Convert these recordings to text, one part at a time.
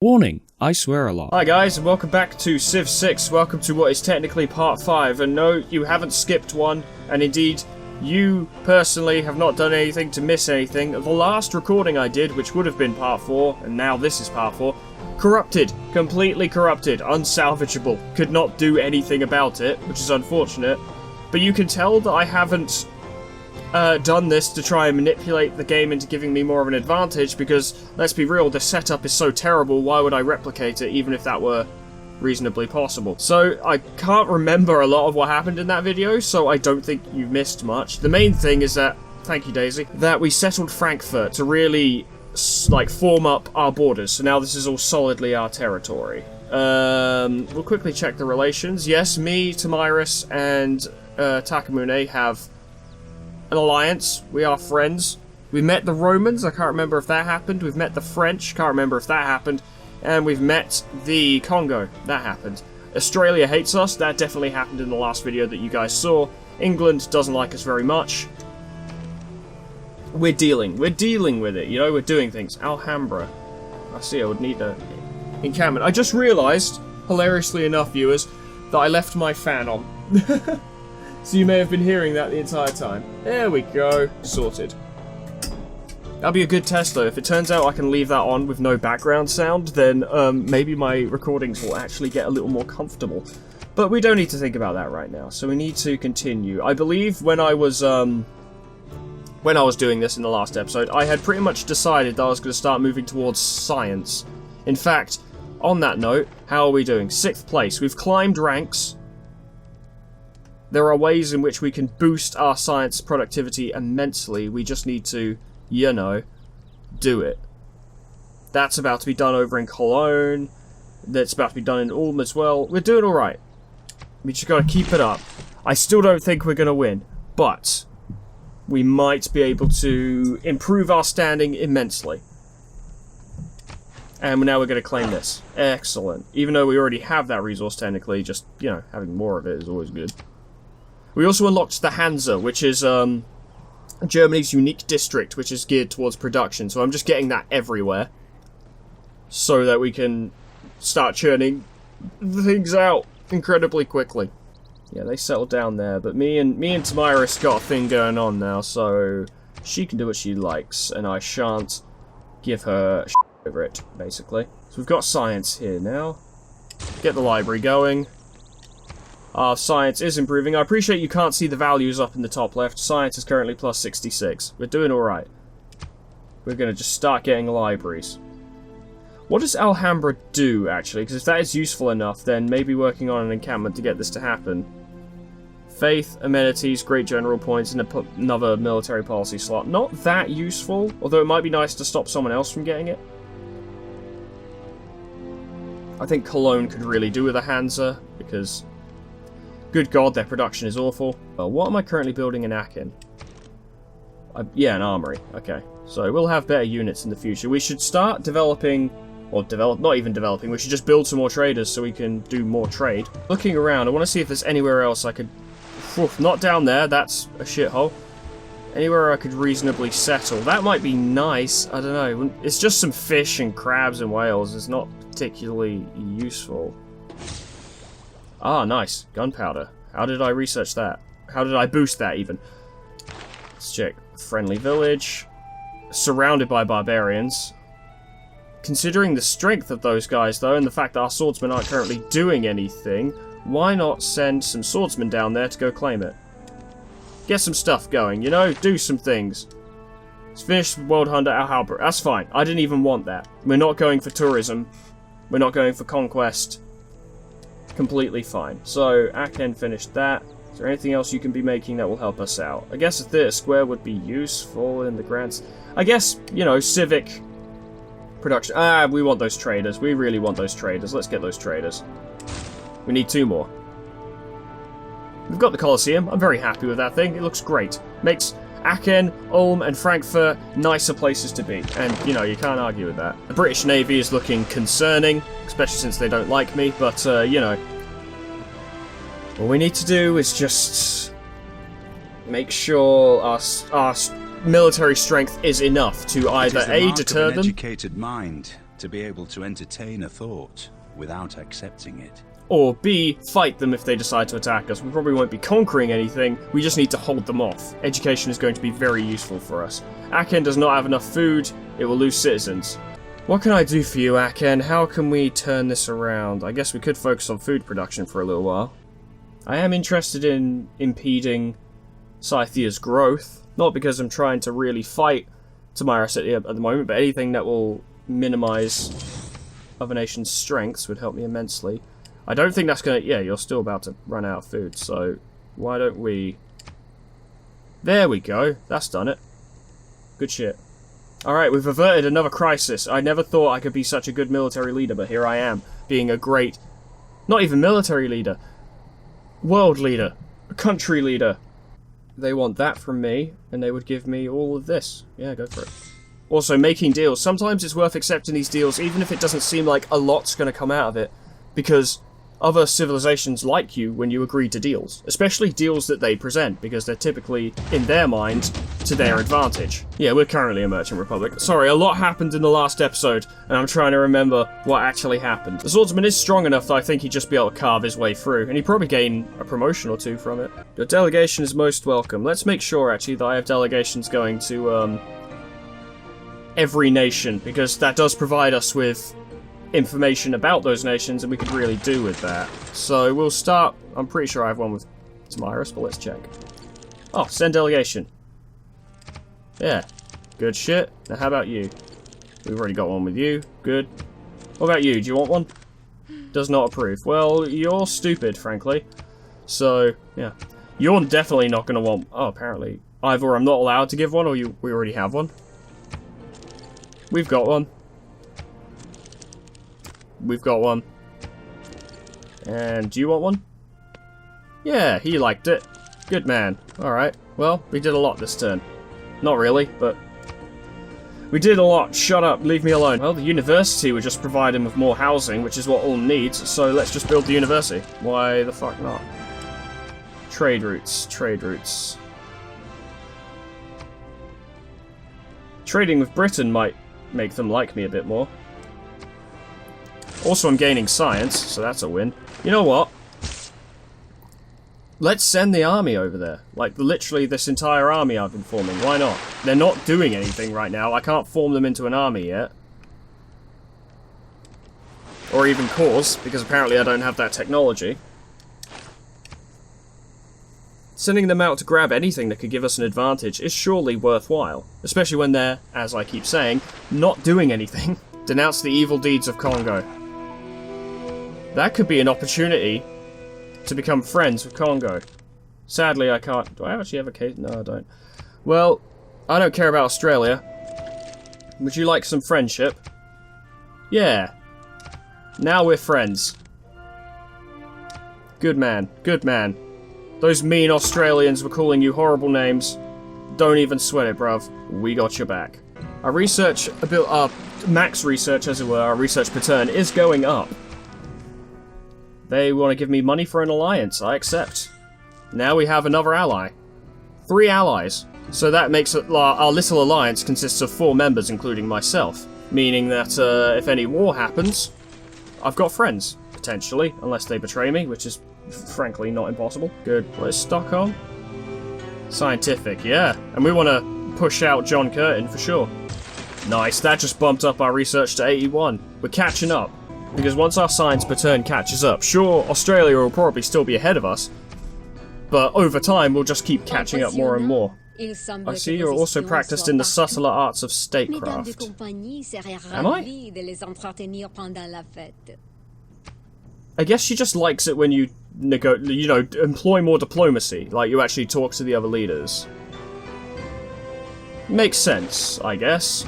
Warning, I swear a lot. Hi guys, and welcome back to Civ 6. Welcome to what is technically part 5, and no, you haven't skipped one, and indeed, you personally have not done anything to miss anything. The last recording I did, which would have been part 4, and now this is part 4, corrupted. Completely corrupted. Unsalvageable. Could not do anything about it, which is unfortunate. But you can tell that I haven't done this to try and manipulate the game into giving me more of an advantage, because, let's be real, the setup is so terrible, why would I replicate it even if that were reasonably possible? So, I can't remember a lot of what happened in that video, so I don't think you missed much. The main thing is that, thank you Daisy, that we settled Frankfurt to really, form up our borders, so now this is all solidly our territory. We'll quickly check the relations. Yes, me, Tamiris, and Takamune have an alliance. We are friends. We met the Romans, I can't remember if that happened. We've met the French, can't remember if that happened. And we've met the Congo, that happened. Australia hates us, that definitely happened in the last video that you guys saw. England doesn't like us very much. We're dealing with it, you know, we're doing things. Alhambra. I see, I would need an encampment. I just realised, hilariously enough, viewers, that I left my fan on. So you may have been hearing that the entire time. There we go. Sorted. That'll be a good test though. If it turns out I can leave that on with no background sound, then maybe my recordings will actually get a little more comfortable. But we don't need to think about that right now, so we need to continue. I believe when I was doing this in the last episode, I had pretty much decided that I was going to start moving towards science. In fact, on that note, how are we doing? 6th place. We've climbed ranks. There are ways in which we can boost our science productivity immensely. We just need to, you know, do it. That's about to be done over in Cologne. That's about to be done in Ulm as well. We're doing alright. We just gotta keep it up. I still don't think we're gonna win, but we might be able to improve our standing immensely. And now we're gonna claim this. Excellent. Even though we already have that resource technically, just, you know, having more of it is always good. We also unlocked the Hansa, which is Germany's unique district, which is geared towards production. So I'm just getting that everywhere, so that we can start churning things out incredibly quickly. Yeah, they settled down there, but me and Tamiris got a thing going on now, so she can do what she likes, and I shan't give her shit over it, basically. So we've got science here now. Get the library going. Our science is improving. I appreciate you can't see the values up in the top left. Science is currently plus 66. We're doing alright. We're going to just start getting libraries. What does Alhambra do, actually? Because if that is useful enough, then maybe working on an encampment to get this to happen. Faith, amenities, great general points, and another military policy slot. Not that useful, although it might be nice to stop someone else from getting it. I think Cologne could really do with a Hansa, because good god, their production is awful. Well, what am I currently building in Aachen? Yeah, an armory. Okay. So we'll have better units in the future. We should start developing, or not even developing, we should just build some more traders so we can do more trade. Looking around, I want to see if there's anywhere else I could... not down there, that's a shithole. Anywhere I could reasonably settle. That might be nice, I don't know. It's just some fish and crabs and whales. It's not particularly useful. Ah, nice. Gunpowder. How did I research that? How did I boost that, even? Let's check. Friendly village. Surrounded by barbarians. Considering the strength of those guys, though, and the fact that our swordsmen aren't currently doing anything, why not send some swordsmen down there to go claim it? Get some stuff going, you know? Do some things. Let's finish World Hunter Alhambra. That's fine. I didn't even want that. We're not going for tourism. We're not going for conquest. Completely fine. So, Aachen finished that. Is there anything else you can be making that will help us out? I guess a theatre square would be useful in the grants. I guess, you know, civic production. Ah, we want those traders. We really want those traders. Let's get those traders. We need 2 more. We've got the Colosseum. I'm very happy with that thing. It looks great. Makes Aachen, Ulm, and Frankfurt nicer places to be. And, you know, you can't argue with that. The British Navy is looking concerning, especially since they don't like me, but, you know, all we need to do is just make sure our military strength is enough to either A, deter them... educated mind to be able to entertain a thought without accepting it. Or B, fight them if they decide to attack us. We probably won't be conquering anything, we just need to hold them off. Education is going to be very useful for us. Aachen does not have enough food, it will lose citizens. What can I do for you, Aachen? How can we turn this around? I guess we could focus on food production for a little while. I am interested in impeding Scythia's growth, not because I'm trying to really fight Tamiris at the moment, but anything that will minimize other nations' strengths would help me immensely. I don't think that's going to... Yeah, you're still about to run out of food, so why don't we... There we go. That's done it. Good shit. Alright, we've averted another crisis. I never thought I could be such a good military leader, but here I am, being a great... Not even military leader. World leader. Country leader. They want that from me, and they would give me all of this. Yeah, go for it. Also, making deals. Sometimes it's worth accepting these deals, even if it doesn't seem like a lot's going to come out of it, because other civilizations like you when you agree to deals. Especially deals that they present, because they're typically, in their mind, to their advantage. Yeah, we're currently a merchant republic. Sorry, a lot happened in the last episode, and I'm trying to remember what actually happened. The swordsman is strong enough that I think he'd just be able to carve his way through, and he'd probably gain a promotion or two from it. Your delegation is most welcome. Let's make sure, actually, that I have delegations going to, every nation, because that does provide us with information about those nations, and we could really do with that. So we'll start... I'm pretty sure I have one with Tamiris, but let's check. Oh, send delegation. Yeah. Good shit. Now how about you? We've already got one with you. Good. What about you? Do you want one? Does not approve. Well, you're stupid, frankly. So, yeah. You're definitely not going to want... Oh, apparently. Either I'm not allowed to give one, or we already have one. We've got one. We've got one. And do you want one? Yeah, he liked it. Good man. Alright, well, we did a lot this turn. Not really, but... We did a lot. Shut up, leave me alone. Well, the university would just provide him with more housing, which is what Ulm needs, so let's just build the university. Why the fuck not? Trade routes, trade routes. Trading with Britain might make them like me a bit more. Also, I'm gaining science, so that's a win. You know what? Let's send the army over there. Like, literally this entire army I've been forming. Why not? They're not doing anything right now. I can't form them into an army yet. Or even corps, because apparently I don't have that technology. Sending them out to grab anything that could give us an advantage is surely worthwhile. Especially when they're, as I keep saying, not doing anything. Denounce the evil deeds of Congo. That could be an opportunity to become friends with Congo. Sadly, I can't... Do I actually have a case? No, I don't. Well, I don't care about Australia. Would you like some friendship? Yeah. Now we're friends. Good man. Good man. Those mean Australians were calling you horrible names. Don't even sweat it, bruv. We got your back. Our research... max research, as it were, our research per turn, is going up. They want to give me money for an alliance. I accept. Now we have another ally. 3 allies. So that makes it, our little alliance consists of 4 members, including myself. Meaning that if any war happens, I've got friends, potentially. Unless they betray me, which is, frankly, not impossible. Good. What is Stockholm? Scientific, yeah. And we want to push out John Curtin, for sure. Nice. That just bumped up our research to 81. We're catching up. Because once our science per turn catches up, sure, Australia will probably still be ahead of us, but over time we'll just keep catching up more and more. I see you're also practiced in the subtler arts of statecraft. Am I? I guess she just likes it when you employ more diplomacy, like you actually talk to the other leaders. Makes sense, I guess.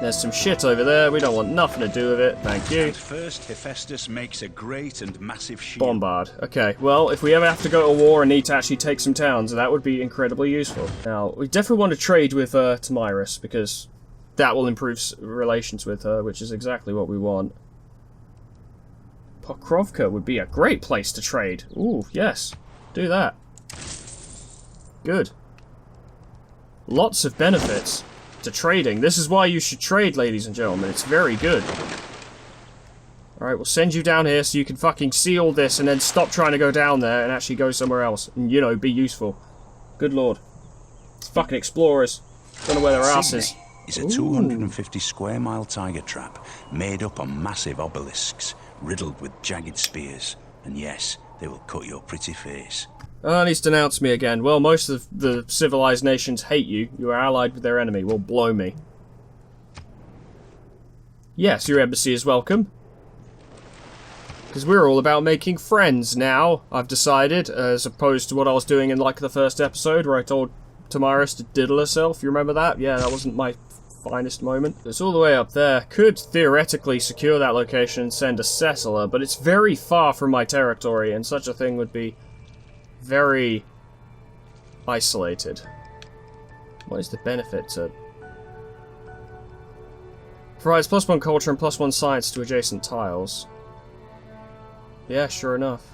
There's some shit over there. We don't want nothing to do with it. Thank you. At first, Hephaestus makes a great and massive shield. Bombard. Okay, well, if we ever have to go to war and need to actually take some towns, that would be incredibly useful. Now, we definitely want to trade with Tamiris, because that will improve relations with her, which is exactly what we want. Pokrovka would be a great place to trade. Ooh, yes. Do that. Good. Lots of benefits. to trading. This is why you should trade, ladies and gentlemen. It's very good. Alright, we'll send you down here so you can fucking see all this and then stop trying to go down there and actually go somewhere else. And, you know, be useful. Good lord. It's fucking explorers. Don't know where their ass is. It's a 250 square mile tiger trap made up on massive obelisks, riddled with jagged spears. And yes, they will cut your pretty face. And he's denounced me again. Well, most of the civilized nations hate you. You are allied with their enemy. Well, blow me. Yes, your embassy is welcome. Because we're all about making friends now, I've decided, as opposed to what I was doing in, like, the first episode, where I told Tamiris to diddle herself. You remember that? Yeah, that wasn't my finest moment. It's all the way up there. Could theoretically secure that location and send a settler, but it's very far from my territory, and such a thing would be very isolated. What is the benefit to... Provides +1 culture and +1 science to adjacent tiles. Yeah, sure enough.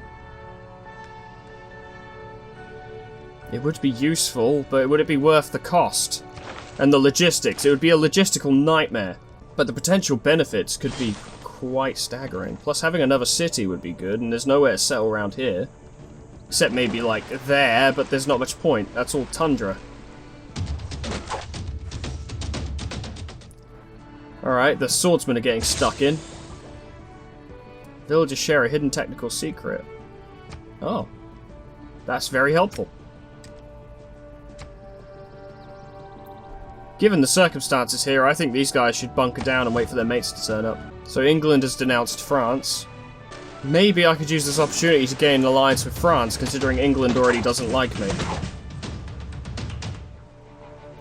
It would be useful, but would it be worth the cost? And the logistics. It would be a logistical nightmare. But the potential benefits could be quite staggering. Plus, having another city would be good, and there's nowhere to settle around here. Except maybe, like, there, but there's not much point. That's all tundra. Alright, the swordsmen are getting stuck in. Villagers share a hidden technical secret. Oh. That's very helpful. Given the circumstances here, I think these guys should bunker down and wait for their mates to turn up. So England has denounced France. Maybe I could use this opportunity to gain an alliance with France, considering England already doesn't like me.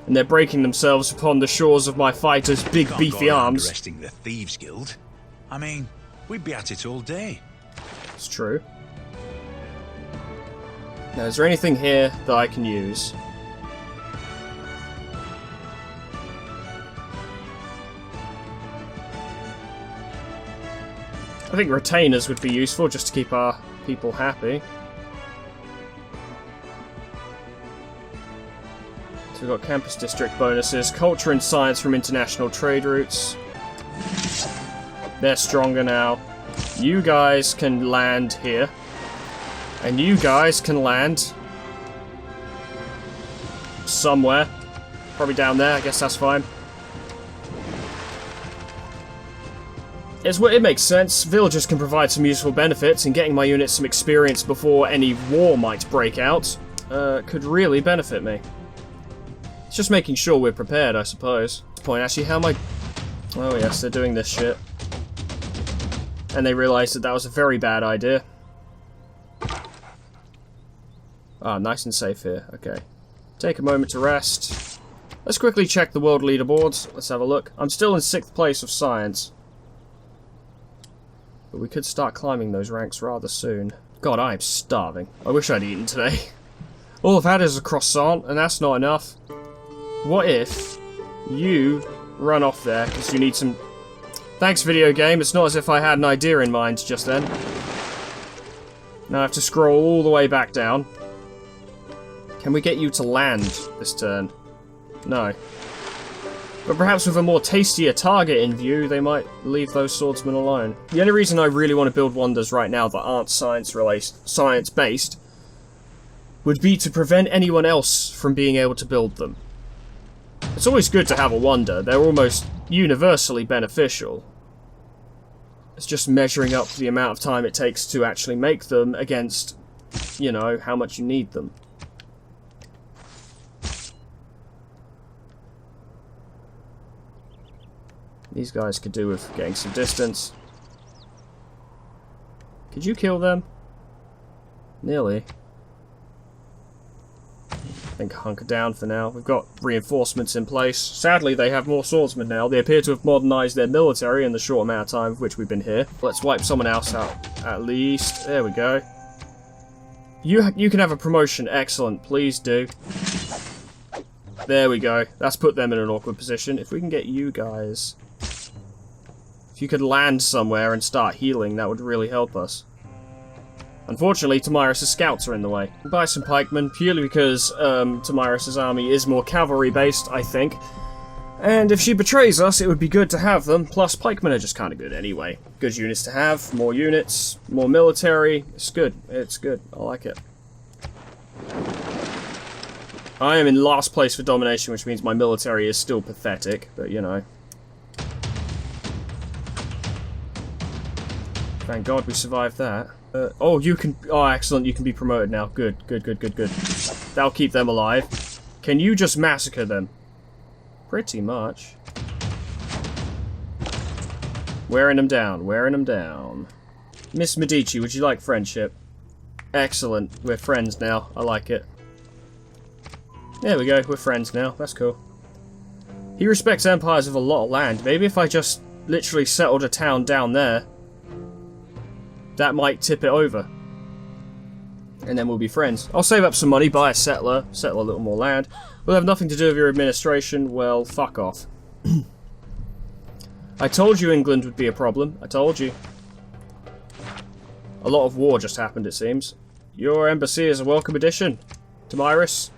And they're breaking themselves upon the shores of my fighters' big beefy arms. Arresting the Thieves Guild. I mean, we'd be at it all day. It's true. Now, is there anything here that I can use? I think retainers would be useful just to keep our people happy. So we've got campus district bonuses, culture and science from international trade routes. They're stronger now. You guys can land here. And you guys can land somewhere. Probably down there, I guess that's fine. It makes sense. Villagers can provide some useful benefits, and getting my units some experience before any war might break out could really benefit me. It's just making sure we're prepared, I suppose. Actually, how am I... Oh yes, they're doing this shit. And they realised that that was a very bad idea. Ah, nice and safe here. Okay. Take a moment to rest. Let's quickly check the world leaderboards. Let's have a look. I'm still in 6th place of science. But we could start climbing those ranks rather soon. God, I am starving. I wish I'd eaten today. All I've had is a croissant, and that's not enough. What if you run off there, because you need some... Thanks, video game. It's not as if I had an idea in mind just then. Now I have to scroll all the way back down. Can we get you to land this turn? No. But perhaps with a more tastier target in view, they might leave those swordsmen alone. The only reason I really want to build wonders right now that aren't science-based would be to prevent anyone else from being able to build them. It's always good to have a wonder. They're almost universally beneficial. It's just measuring up the amount of time it takes to actually make them against, you know, how much you need them. These guys could do with getting some distance. Could you kill them? Nearly. I think hunker down for now. We've got reinforcements in place. Sadly, they have more swordsmen now. They appear to have modernised their military in the short amount of time of which we've been here. Let's wipe someone else out, at least. There we go. You can have a promotion. Excellent. Please do. There we go. That's put them in an awkward position. If we can get you guys... If you could land somewhere and start healing, that would really help us. Unfortunately, Tamiris' scouts are in the way. Buy some pikemen, purely because Tamiris' army is more cavalry-based, I think. And if she betrays us, it would be good to have them. Plus, pikemen are just kind of good anyway. Good units to have, more units, more military. It's good. It's good. I like it. I am in last place for domination, which means my military is still pathetic, but you know. Thank God we survived that. Oh, you can... Oh, excellent. You can be promoted now. Good, good, good, good, good. That'll keep them alive. Can you just massacre them? Pretty much. Wearing them down. Wearing them down. Miss Medici, would you like friendship? Excellent. We're friends now. I like it. There we go. We're friends now. That's cool. He respects empires with a lot of land. Maybe if I just literally settled a town down there, that might tip it over. And then we'll be friends. I'll save up some money, buy a settler, settle a little more land. We'll have nothing to do with your administration. Well, fuck off. I told you England would be a problem. I told you. A lot of war just happened, it seems. Your embassy is a welcome addition. Tamiris.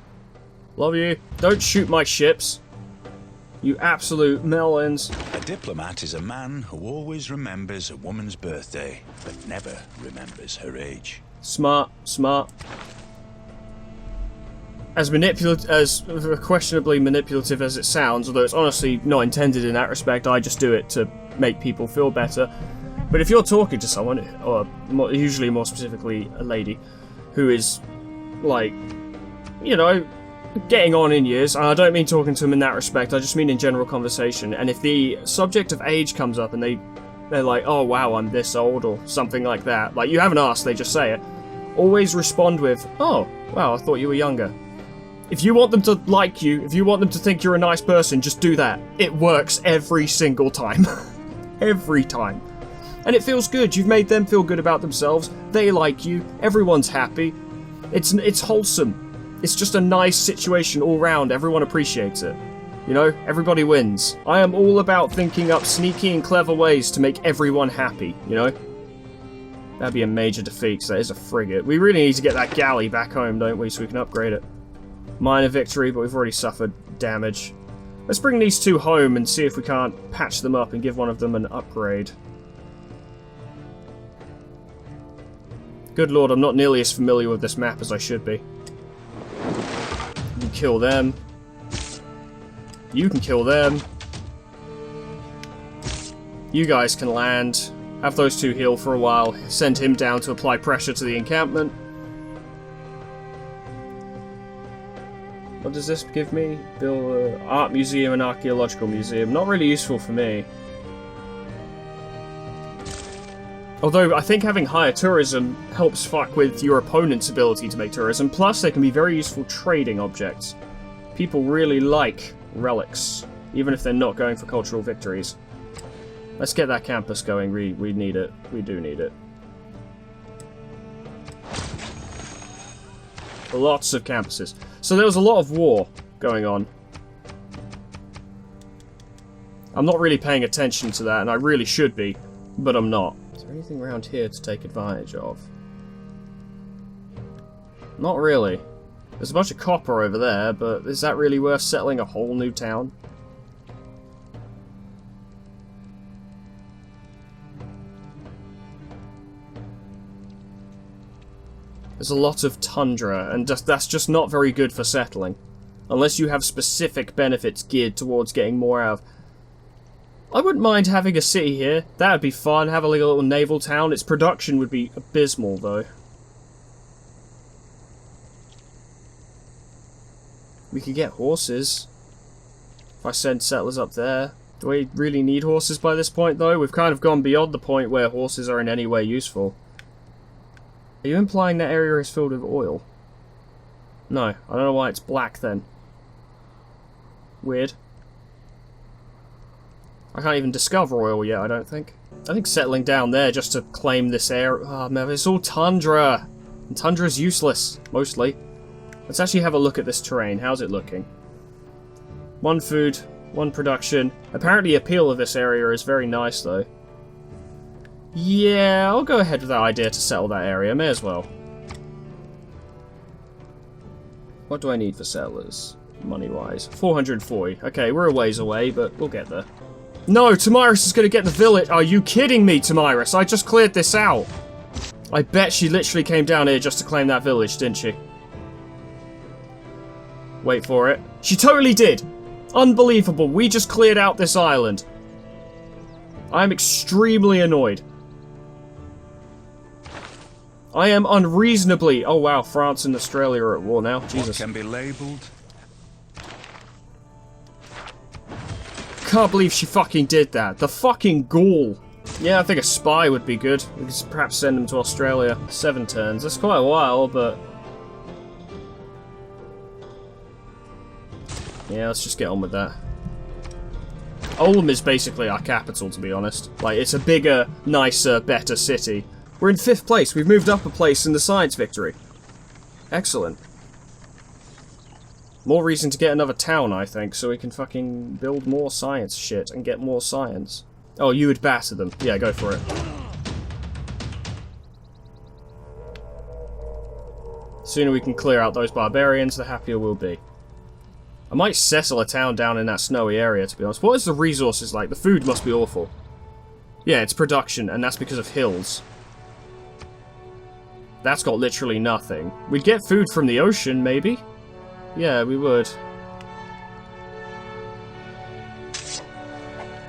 Love you. Don't shoot my ships. You absolute melons. A diplomat is a man who always remembers a woman's birthday, but never remembers her age. Smart, smart. As questionably manipulative as it sounds, although it's honestly not intended in that respect, I just do it to make people feel better. But if you're talking to someone, or usually more specifically a lady, who is, like, you know, getting on in years, and I don't mean talking to them in that respect, I just mean in general conversation, and if the subject of age comes up and they're like, oh wow, I'm this old, or something like that, like you haven't asked, they just say it, always respond with, oh, wow, I thought you were younger. If you want them to like you, if you want them to think you're a nice person, just do that. It works every single time. Every time. And it feels good. You've made them feel good about themselves. They like you. Everyone's happy. It's wholesome. It's just a nice situation all round. Everyone appreciates it. You know, everybody wins. I am all about thinking up sneaky and clever ways to make everyone happy, you know? That'd be a major defeat, because that is a frigate. We really need to get that galley back home, don't we, so we can upgrade it. Minor victory, but we've already suffered damage. Let's bring these two home and see if we can't patch them up and give one of them an upgrade. Good lord, I'm not nearly as familiar with this map as I should be. You can kill them. You can kill them. You guys can land. Have those two heal for a while. Send him down to apply pressure to the encampment. What does this give me? Build an art museum and archaeological museum. Not really useful for me. Although I think having higher tourism helps fuck with your opponent's ability to make tourism. Plus, they can be very useful trading objects. People really like relics, even if they're not going for cultural victories. Let's get that campus going. We need it. We do need it. Lots of campuses. So there was a lot of war going on. I'm not really paying attention to that, and I really should be, but I'm not. Is there anything around here to take advantage of? Not really. There's a bunch of copper over there, but is that really worth settling a whole new town? There's a lot of tundra, and that's just not very good for settling. Unless you have specific benefits geared towards getting more out of... I wouldn't mind having a city here. That would be fun, have a little naval town. Its production would be abysmal, though. We could get horses. If I send settlers up there. Do we really need horses by this point, though? We've kind of gone beyond the point where horses are in any way useful. Are you implying that area is filled with oil? No, I don't know why it's black then. Weird. I can't even discover oil yet, I don't think. I think settling down there just to claim this area... Oh man, it's all tundra! And tundra's useless, mostly. Let's actually have a look at this terrain. How's it looking? One food, one production. Apparently the appeal of this area is very nice, though. Yeah, I'll go ahead with that idea to settle that area. May as well. What do I need for settlers? money-wise? 440. Okay, we're a ways away, but we'll get there. No, Tamiris is going to get the village. Are you kidding me, Tamiris? I just cleared this out. I bet she literally came down here just to claim that village, didn't she? Wait for it. She totally did. Unbelievable. We just cleared out this island. I'm extremely annoyed. I am unreasonably... Oh, wow. France and Australia are at war now. Jesus. What can be labelled? Can't believe she fucking did that. The fucking ghoul. Yeah, I think a spy would be good. We could perhaps send them to Australia. 7 turns. That's quite a while, but... yeah, let's just get on with that. Oldham is basically our capital, to be honest. Like, it's a bigger, nicer, better city. We're in 5th place. We've moved up a place in the science victory. Excellent. More reason to get another town, I think, so we can fucking build more science shit and get more science. Oh, you would batter them. Yeah, go for it. The sooner we can clear out those barbarians, the happier we'll be. I might settle a town down in that snowy area, to be honest. What is the resources like? The food must be awful. Yeah, it's production, and that's because of hills. That's got literally nothing. We'd get food from the ocean, maybe? Yeah, we would.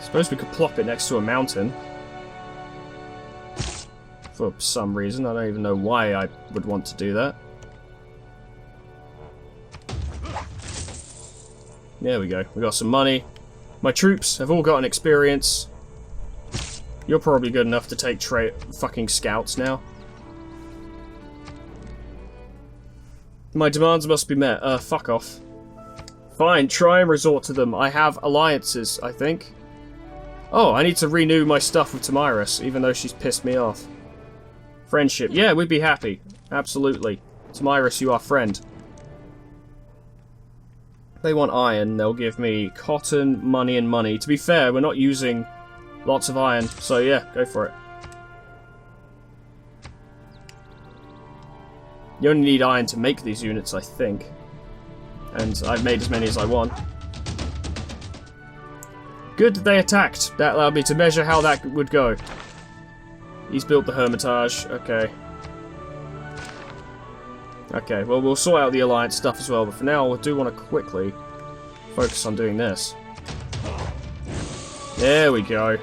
Suppose we could plop it next to a mountain. For some reason. I don't even know why I would want to do that. There we go. We got some money. My troops have all got an experience. You're probably good enough to take fucking scouts now. My demands must be met. Fuck off. Fine, try and resort to them. I have alliances, I think. Oh, I need to renew my stuff with Tamiris, even though she's pissed me off. Friendship. Yeah, we'd be happy. Absolutely. Tamiris, you are friend. They want iron, they'll give me cotton, money, and money. To be fair, we're not using lots of iron, so yeah, go for it. You only need iron to make these units, I think. And I've made as many as I want. Good that they attacked. That allowed me to measure how that would go. He's built the Hermitage, okay. Okay, well, we'll sort out the alliance stuff as well, but for now, I do want to quickly focus on doing this. There we go.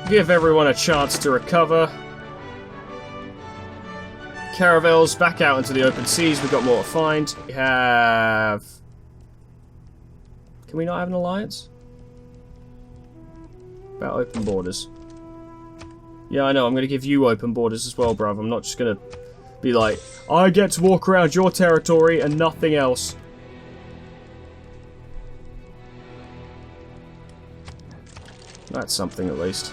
Give everyone a chance to recover. Caravels back out into the open seas. We've got more to find. We have... Can we not have an alliance? About open borders. Yeah, I know. I'm going to give you open borders as well, bruv. I'm not just going to be like, I get to walk around your territory and nothing else. That's something, at least.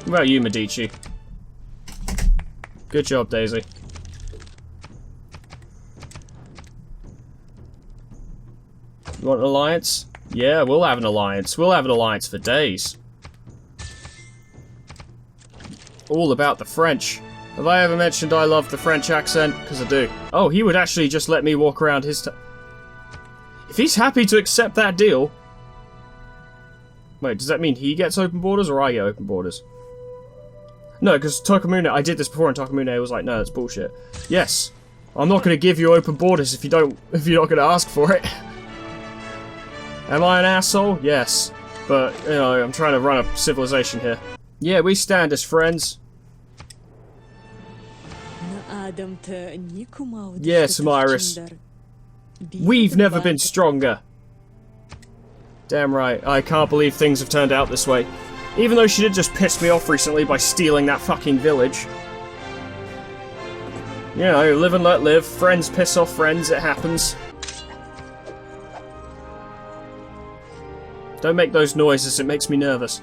What about you, Medici? Good job, Daisy. You want an alliance? Yeah, we'll have an alliance. We'll have an alliance for days. All about the French. Have I ever mentioned I love the French accent? Because I do. Oh, he would actually just let me walk around his... If he's happy to accept that deal... Wait, does that mean he gets open borders or I get open borders? No, because Tokamune... I did this before and Tokamune was like, no, that's bullshit. Yes. I'm not going to give you open borders if you're not going to ask for it. Am I an asshole? Yes. But, you know, I'm trying to run a civilization here. Yeah, we stand as friends. Yes, Myris. We've never been stronger. Damn right. I can't believe things have turned out this way. Even though she did just piss me off recently by stealing that fucking village. You know, live and let live. Friends piss off friends, it happens. Don't make those noises, it makes me nervous.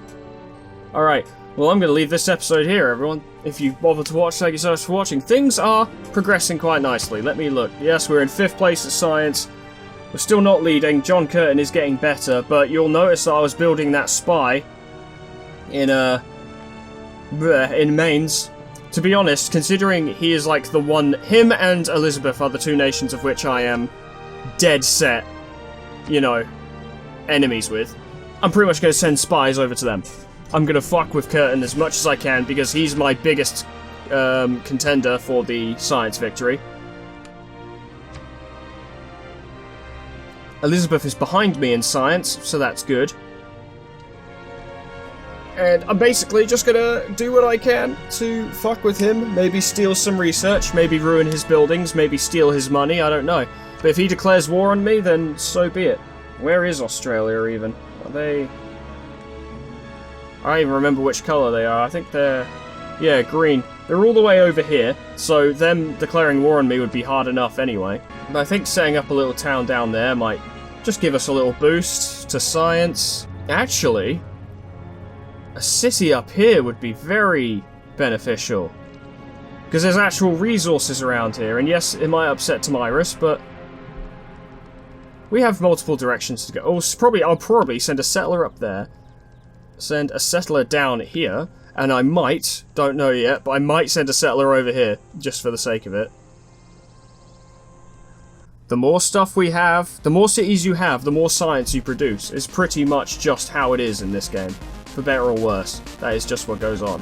Alright, well I'm going to leave this episode here, everyone. If you've bothered to watch, thank you so much for watching. Things are progressing quite nicely. Let me look. Yes, we're in 5th place at science. We're still not leading. John Curtin is getting better, but you'll notice that I was building that spy in Mainz. To be honest, considering he is like the one... Him and Elizabeth are the two nations of which I am dead set, you know, enemies with. I'm pretty much going to send spies over to them. I'm going to fuck with Curtin as much as I can because he's my biggest contender for the science victory. Elizabeth is behind me in science, so that's good. And I'm basically just gonna do what I can to fuck with him, maybe steal some research, maybe ruin his buildings, maybe steal his money, I don't know. But if he declares war on me, then so be it. Where is Australia even? Are they... I don't even remember which colour they are. I think they're... yeah, green. They're all the way over here, so them declaring war on me would be hard enough anyway. But I think setting up a little town down there might just give us a little boost to science. Actually, a city up here would be very beneficial. Because there's actual resources around here, and yes, it might upset Tamiris, but we have multiple directions to go. Oh, I'll probably send a settler up there, send a settler down here, and I might, don't know yet, but I might send a settler over here, just for the sake of it. The more stuff we have, the more cities you have, the more science you produce. It's pretty much just how it is in this game. For better or worse. That is just what goes on.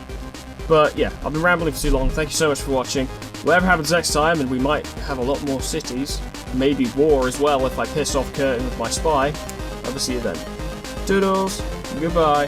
But yeah, I've been rambling for too long. Thank you so much for watching. Whatever happens next time, and we might have a lot more cities, maybe war as well if I piss off Curtin with my spy, I will see you then. Toodles, goodbye.